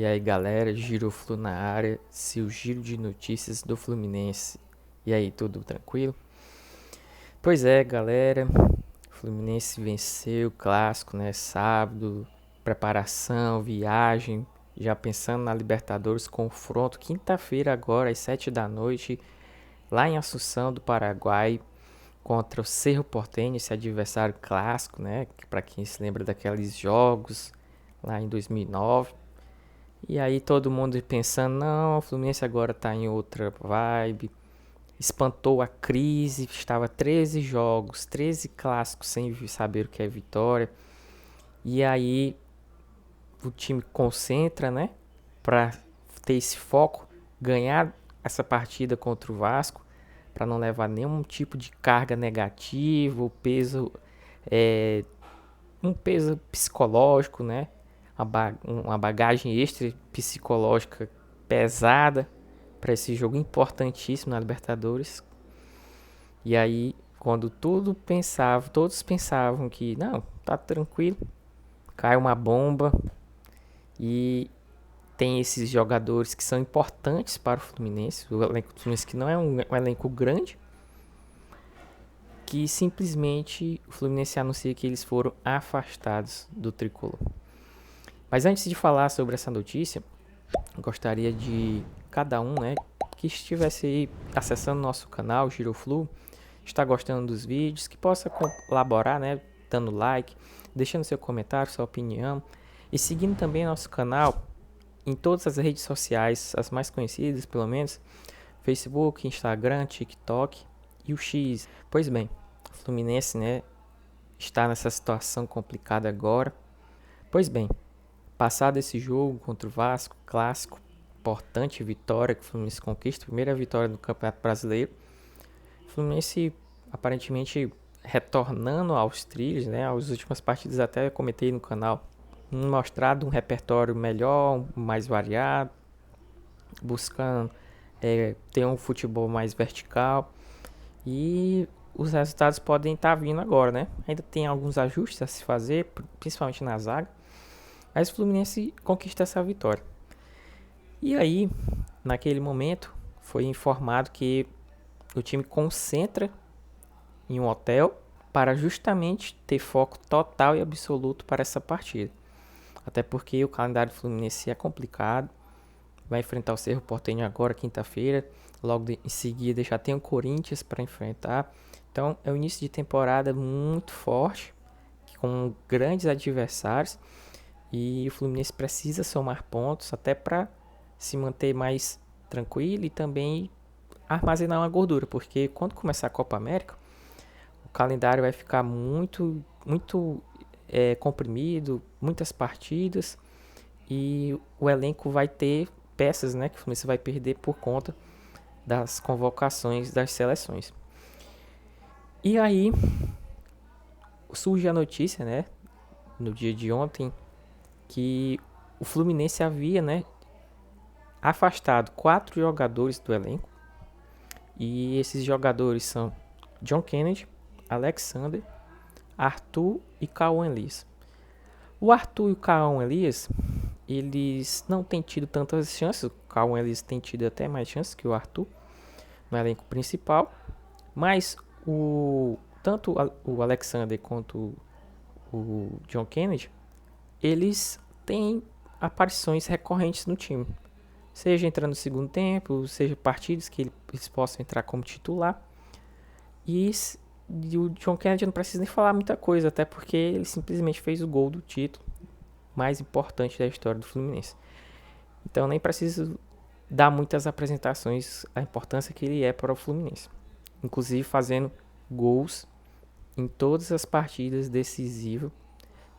E aí galera, Giroflu na área, seu giro de notícias do Fluminense. E aí, tudo tranquilo? Pois é, galera, o Fluminense venceu o clássico, né? Sábado, preparação, viagem, já pensando na Libertadores, confronto quinta-feira agora às 7 da noite, lá em Assunção do Paraguai, contra o Cerro Porteño, esse adversário clássico, né? Para quem se lembra daqueles jogos lá em 2009. E aí todo mundo pensando, não, o Fluminense agora tá em outra vibe. Espantou a crise, estava 13 jogos, 13 clássicos sem saber o que é vitória. E aí o time concentra, né, para ter esse foco, ganhar essa partida contra o Vasco, para não levar nenhum tipo de carga negativa, o peso é, um peso psicológico, né? Uma bagagem extra psicológica pesada para esse jogo importantíssimo na Libertadores. E aí, quando todos pensavam que não, tá tranquilo, cai uma bomba e tem esses jogadores que são importantes para o Fluminense, o elenco do Fluminense que não é um elenco grande, que simplesmente o Fluminense anuncia que eles foram afastados do tricolor. Mas antes de falar sobre essa notícia, eu gostaria de cada um, né, que estivesse aí acessando nosso canal Giroflu, está gostando dos vídeos, que possa colaborar, né, dando like, deixando seu comentário, sua opinião e seguindo também nosso canal em todas as redes sociais, as mais conhecidas, pelo menos, Facebook, Instagram, TikTok e o X. Pois bem, o Fluminense, né, está nessa situação complicada agora. Pois bem, passado esse jogo contra o Vasco, clássico, importante vitória que o Fluminense conquista, primeira vitória no Campeonato Brasileiro. O Fluminense aparentemente retornando aos trilhos, né? As últimas partidas até comentei no canal, mostrado um repertório melhor, mais variado, buscando ter um futebol mais vertical e os resultados podem estar vindo agora, né? Ainda tem alguns ajustes a se fazer, principalmente na zaga, mas o Fluminense conquista essa vitória. E aí, naquele momento, foi informado que o time concentra em um hotel para justamente ter foco total e absoluto para essa partida. Até porque o calendário do Fluminense é complicado. Vai enfrentar o Cerro Porteño agora, quinta-feira. Logo em seguida já tem o Corinthians para enfrentar. Então é um início de temporada muito forte, com grandes adversários. E o Fluminense precisa somar pontos até para se manter mais tranquilo e também armazenar uma gordura. Porque quando começar a Copa América, o calendário vai ficar muito comprimido, muitas partidas e o elenco vai ter peças, né, que o Fluminense vai perder por conta das convocações das seleções. E aí surge a notícia, né, no dia de ontem, que o Fluminense havia, né, afastado 4 jogadores do elenco. E esses jogadores são John Kennedy, Alexander, Arthur e Cauã Elias. O Arthur e o Cauã Elias, eles não têm tido tantas chances. O Cauã Elias tem tido até mais chances que o Arthur no elenco principal. Mas tanto o Alexander quanto o John Kennedy, eles têm aparições recorrentes no time. Seja entrando no segundo tempo, seja partidas que eles possam entrar como titular. E o John Kennedy não precisa nem falar muita coisa, até porque ele simplesmente fez o gol do título mais importante da história do Fluminense. Então nem preciso dar muitas apresentações a importância que ele é para o Fluminense. Inclusive fazendo gols em todas as partidas decisivas.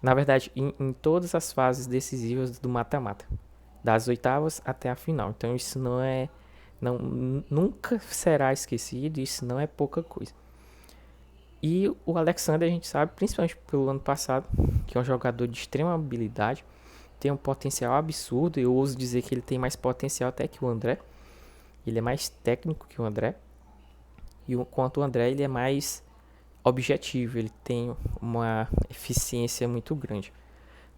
Na verdade, em todas as fases decisivas do mata-mata. Das oitavas até a final. Então isso nunca será esquecido, isso não é pouca coisa. E o Alexander a gente sabe, principalmente pelo ano passado, que é um jogador de extrema habilidade, tem um potencial absurdo, eu ouso dizer que ele tem mais potencial até que o André. Ele é mais técnico que o André. E enquanto o André ele é mais objetivo, ele tem uma eficiência muito grande.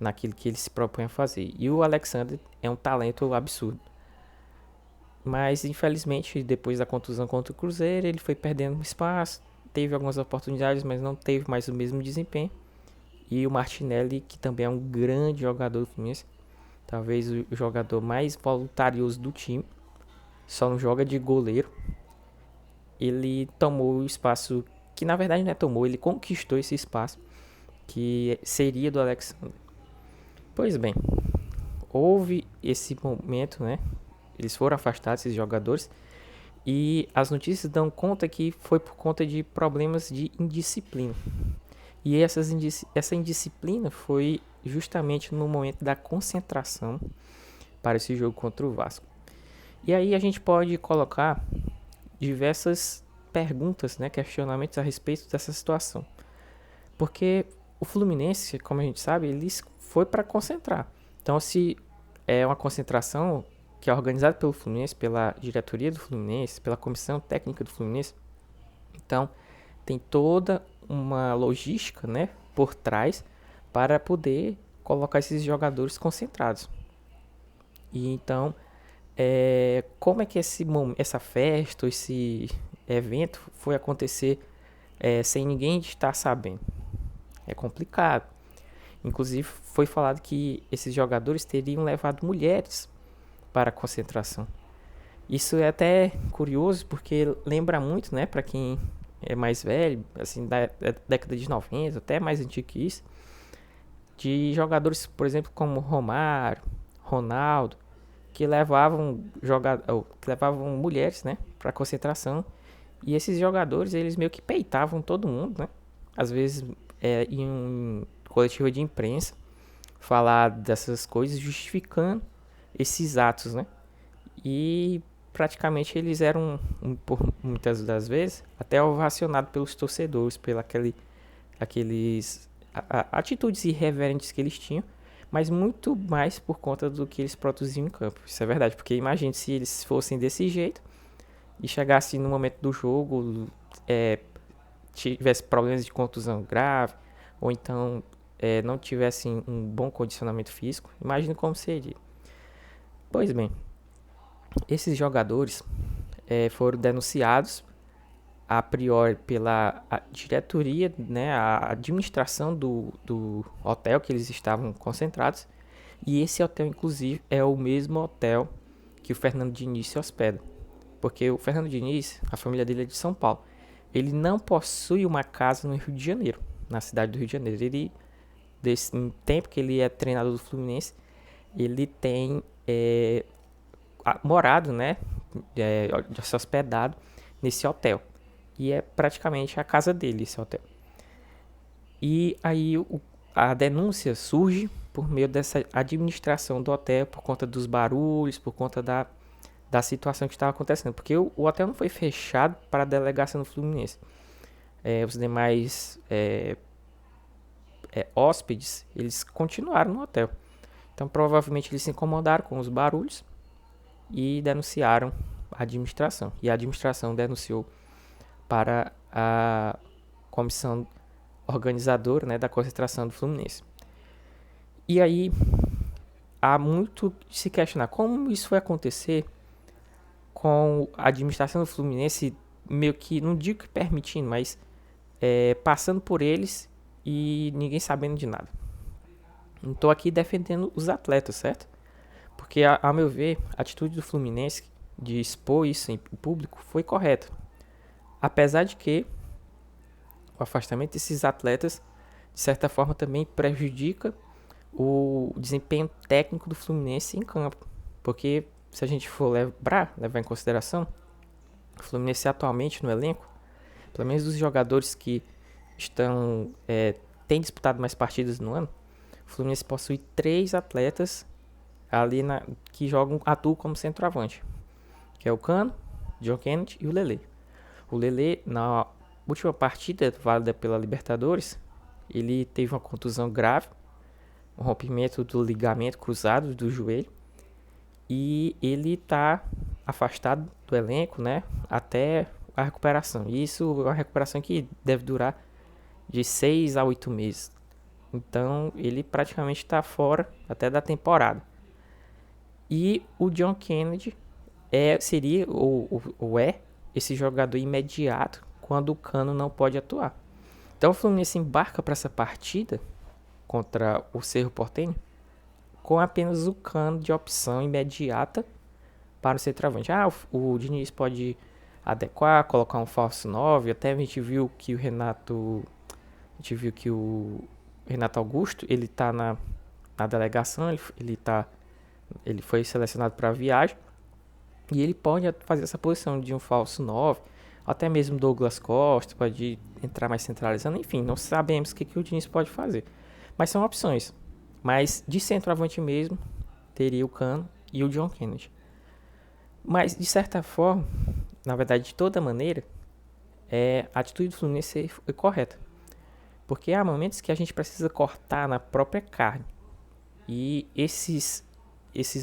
naquilo que ele se propõe a fazer. E o Alexander é um talento absurdo. Mas, infelizmente, depois da contusão contra o Cruzeiro, ele foi perdendo espaço, teve algumas oportunidades, mas não teve mais o mesmo desempenho. E o Martinelli, que também é um grande jogador do Fluminense, talvez o jogador mais voluntarioso do time, só não joga de goleiro. Ele tomou o espaço, que na verdade não é tomou, ele conquistou esse espaço, que seria do Alexander. Pois bem, houve esse momento, né? Eles foram afastados, esses jogadores, e as notícias dão conta que foi por conta de problemas de indisciplina. E essa indisciplina foi justamente no momento da concentração para esse jogo contra o Vasco. E aí a gente pode colocar diversas perguntas, né, questionamentos a respeito dessa situação. Porque o Fluminense, como a gente sabe, ele foi para concentrar. Então, se é uma concentração que é organizada pelo Fluminense, pela diretoria do Fluminense, pela comissão técnica do Fluminense, então tem toda uma logística, né, por trás para poder colocar esses jogadores concentrados. E então, como é que essa festa, esse evento foi acontecer sem ninguém estar sabendo? É complicado. Inclusive, foi falado que esses jogadores teriam levado mulheres para a concentração. Isso é até curioso porque lembra muito, né, para quem é mais velho, assim, da década de 90, até mais antigo que isso, de jogadores, por exemplo, como Romário, Ronaldo, que levavam mulheres, né, para a concentração. E esses jogadores, eles meio que peitavam todo mundo, né? Às vezes, em coletiva de imprensa, falar dessas coisas, justificando esses atos, né? E praticamente eles eram, por muitas das vezes, até ovacionados pelos torcedores, aqueles atitudes irreverentes que eles tinham, mas muito mais por conta do que eles produziam em campo. Isso é verdade, porque imagine se eles fossem desse jeito e chegassem no momento do jogo, tivesse problemas de contusão grave, ou então não tivessem um bom condicionamento físico, imagine como seria. Pois bem, esses jogadores foram denunciados a priori pela diretoria, né, a administração do hotel que eles estavam concentrados. E esse hotel, inclusive, é o mesmo hotel que o Fernando Diniz se hospeda. Porque o Fernando Diniz, a família dele é de São Paulo. Ele não possui uma casa no Rio de Janeiro, na cidade do Rio de Janeiro. Ele, desse tempo que ele é treinador do Fluminense, ele tem morado, né, se hospedado nesse hotel. E é praticamente a casa dele, esse hotel. E aí a denúncia surge por meio dessa administração do hotel, por conta dos barulhos, por conta da situação que estava acontecendo. Porque o hotel não foi fechado para a delegação do Fluminense. Os demais hóspedes, eles continuaram no hotel. Então provavelmente eles se incomodaram com os barulhos e denunciaram a administração. E a administração denunciou para a comissão organizadora, né, da concentração do Fluminense. E aí há muito de se questionar como isso foi acontecer com a administração do Fluminense meio que, não digo que permitindo, mas passando por eles e ninguém sabendo de nada. Não estou aqui defendendo os atletas, certo? Porque, a meu ver, a atitude do Fluminense de expor isso em público foi correta. Apesar de que o afastamento desses atletas, de certa forma, também prejudica o desempenho técnico do Fluminense em campo. Porque, se a gente for levar em consideração, o Fluminense atualmente no elenco, pelo menos dos jogadores que têm disputado mais partidas no ano, o Fluminense possui 3 atletas ali que atuam como centroavante, que é o Cano, John Kennedy e o Lelê. O Lelê, na última partida válida pela Libertadores, ele teve uma contusão grave, um rompimento do ligamento cruzado do joelho, e ele está afastado do elenco, né, até a recuperação. E isso é uma recuperação que deve durar de 6 a 8 meses. Então ele praticamente está fora até da temporada. E o John Kennedy seria ou é esse jogador imediato quando o Cano não pode atuar. Então o Fluminense embarca para essa partida contra o Cerro Porteño com apenas o Cano de opção imediata para o centroavante. O Diniz pode adequar, colocar um falso 9. Até a gente viu que o Renato Augusto, ele tá na delegação, ele foi selecionado para a viagem e ele pode fazer essa posição de um falso 9, até mesmo Douglas Costa pode entrar mais centralizando, enfim, não sabemos o que o Diniz pode fazer. Mas são opções. Mas de centroavante mesmo, teria o Cano e o John Kennedy. Mas, de certa forma, na verdade, de toda maneira, a atitude do Fluminense foi correta. Porque há momentos que a gente precisa cortar na própria carne. E esses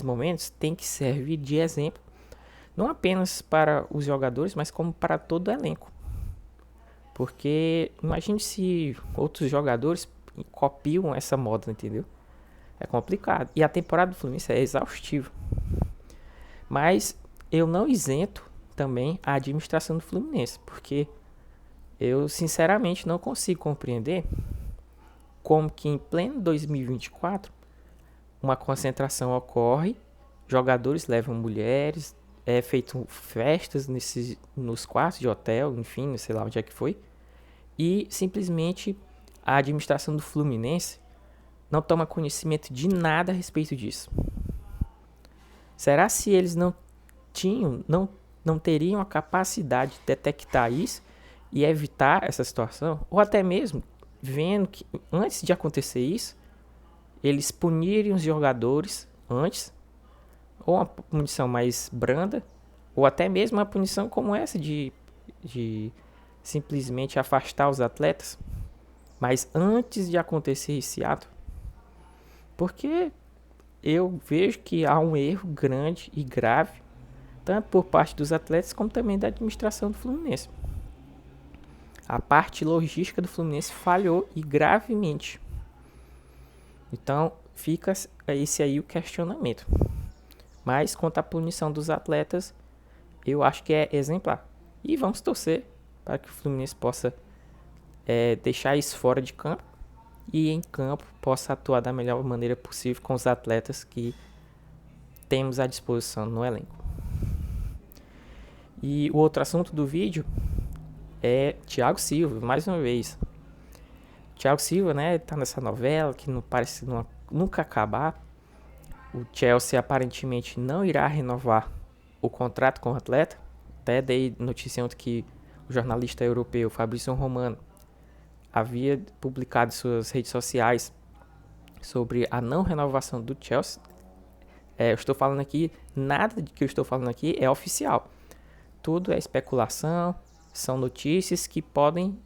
momentos têm que servir de exemplo, não apenas para os jogadores, mas como para todo o elenco. Porque imagine se outros jogadores copiam essa moda, entendeu? É complicado. E a temporada do Fluminense é exaustiva. Mas eu não isento também a administração do Fluminense, porque eu sinceramente não consigo compreender como que em pleno 2024 uma concentração ocorre, jogadores levam mulheres, é feito festas nos quartos de hotel, enfim, sei lá onde é que foi, e simplesmente a administração do Fluminense não toma conhecimento de nada a respeito disso. Será se eles não teriam a capacidade de detectar isso e evitar essa situação? Ou até mesmo, vendo que antes de acontecer isso, eles punirem os jogadores antes, ou uma punição mais branda, ou até mesmo uma punição como essa de simplesmente afastar os atletas, mas antes de acontecer esse ato. Porque eu vejo que há um erro grande e grave, tanto por parte dos atletas como também da administração do Fluminense. A parte logística do Fluminense falhou e gravemente. Então fica esse aí o questionamento. Mas quanto à punição dos atletas, eu acho que é exemplar. E vamos torcer para que o Fluminense possa deixar isso fora de campo e em campo possa atuar da melhor maneira possível com os atletas que temos à disposição no elenco. E o outro assunto do vídeo é Thiago Silva, mais uma vez. Thiago Silva, né, tá nessa novela que não parece nunca acabar. O Chelsea aparentemente não irá renovar o contrato com o atleta. Até dei notícia ontem que o jornalista europeu Fabrício Romano havia publicado em suas redes sociais sobre a não renovação do Chelsea. Eu estou falando aqui, nada que eu estou falando aqui é oficial. Tudo é especulação, são notícias que podem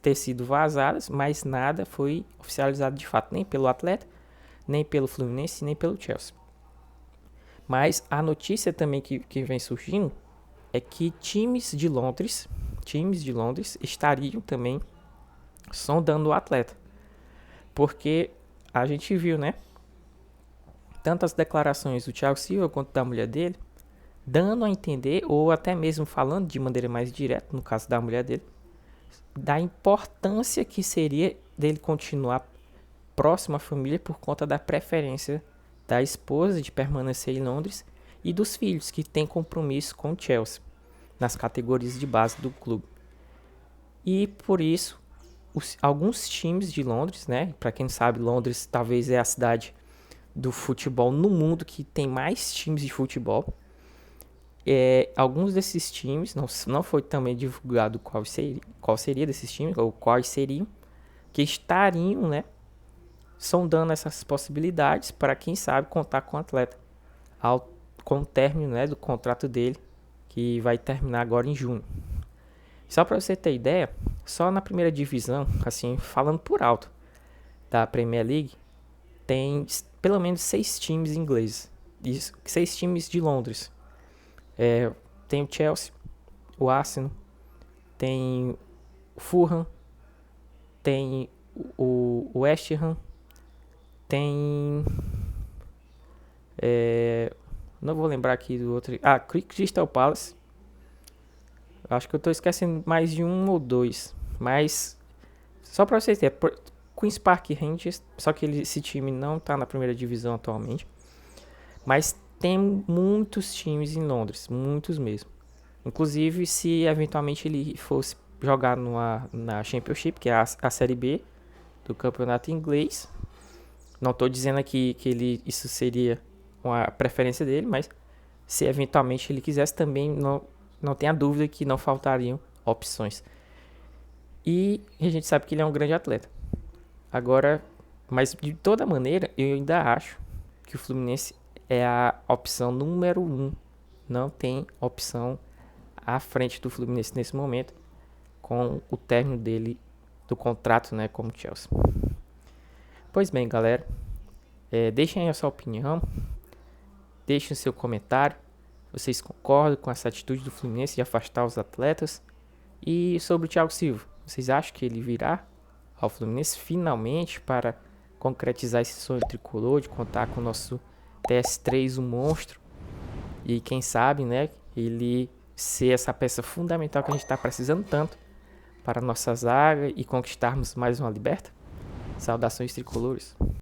ter sido vazadas, mas nada foi oficializado de fato, nem pelo atleta, nem pelo Fluminense, nem pelo Chelsea. Mas a notícia também que vem surgindo é que times de Londres estariam também sondando o atleta. Porque a gente viu, né? Tanto as declarações do Thiago Silva quanto da mulher dele, dando a entender, ou até mesmo falando de maneira mais direta, no caso da mulher dele, da importância que seria dele continuar próximo à família por conta da preferência da esposa de permanecer em Londres e dos filhos que têm compromisso com o Chelsea nas categorias de base do clube. E por isso, alguns times de Londres, né? Para quem não sabe, Londres talvez é a cidade do futebol no mundo que tem mais times de futebol. Alguns desses times, não foi também divulgado qual seria desses times, ou quais seriam, que estariam, né, sondando essas possibilidades para, quem sabe, contar com o atleta com o término, né, do contrato dele, que vai terminar agora em junho. Só para você ter ideia, só na primeira divisão, assim, falando por alto, da Premier League, tem pelo menos 6 times ingleses, 6 times de Londres. Tem o Chelsea, o Arsenal, tem o Fulham, tem o West Ham, tem... não vou lembrar aqui do outro. Crystal Palace. Acho que eu tô esquecendo mais de um ou dois. Mas, só pra vocês terem, Queen's Park Rangers, só que esse time não tá na primeira divisão atualmente. Mas tem muitos times em Londres, muitos mesmo. Inclusive, se eventualmente ele fosse jogar na Championship, que é a Série B do campeonato inglês. Não estou dizendo aqui que isso seria uma preferência dele, mas se eventualmente ele quisesse também, não tenha dúvida que não faltariam opções. E a gente sabe que ele é um grande atleta. Agora, mas de toda maneira, eu ainda acho que o Fluminense é a opção número 1. Não tem opção à frente do Fluminense nesse momento, com o término dele do contrato, né, como Chelsea. Pois bem, galera, deixem aí a sua opinião, deixem o seu comentário. Vocês concordam com essa atitude do Fluminense de afastar os atletas? E sobre o Thiago Silva, vocês acham que ele virá ao Fluminense finalmente para concretizar esse sonho tricolor de contar com o nosso TS3, o monstro? E quem sabe, né, ele ser essa peça fundamental que a gente está precisando tanto para a nossa zaga e conquistarmos mais uma liberta? Saudações tricolores.